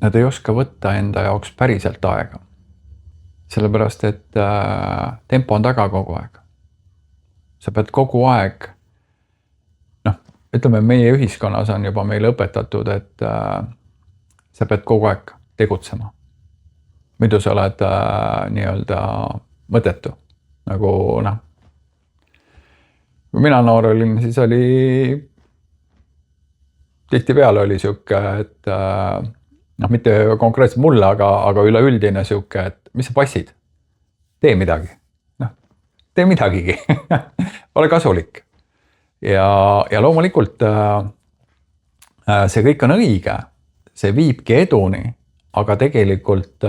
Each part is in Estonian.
nad ei oska võtta enda jaoks päriselt aega. Sellepärast, et tempo on taga kogu aeg. Sa pead kogu aeg, ütleme, meie ühiskonnas on juba meile õpetatud, et sa pead kogu aeg tegutsema. Muidu sa oled nii-öelda mõttetu. Nagu kui mina noor olin, siis oli tihtipeale oli siuke, et mitte konkreetselt mulle, aga üleüldine siuke, et mis sa passid? Tee midagi. Tee midagigi. Ole kasulik. Ja loomulikult see kõik on õige. See viibki eduni, aga tegelikult,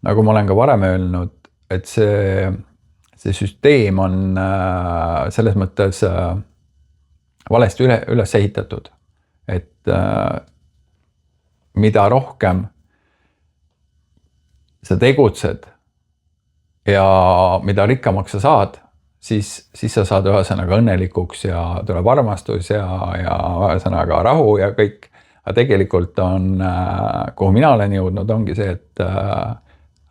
nagu ma olen ka varem öelnud, et see süsteem on selles mõttes valesti üles ehitatud. Et mida rohkem sa tegutsed ja mida rikkamaks sa saad, siis sa saad ühesõnaga õnnelikuks ja tuleb armastus ja ühesõnaga rahu ja kõik. Aga tegelikult on, kuhu mina olen jõudnud, ongi see, et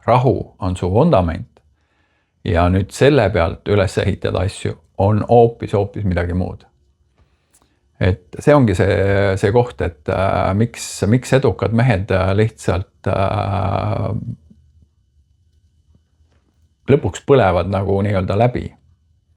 rahu on su fundament ja nüüd selle pealt üles ehitada asju on hoopis midagi muud. Et see ongi see koht, et miks edukad mehed lihtsalt lõpuks põlevad nagu nii-öelda läbi.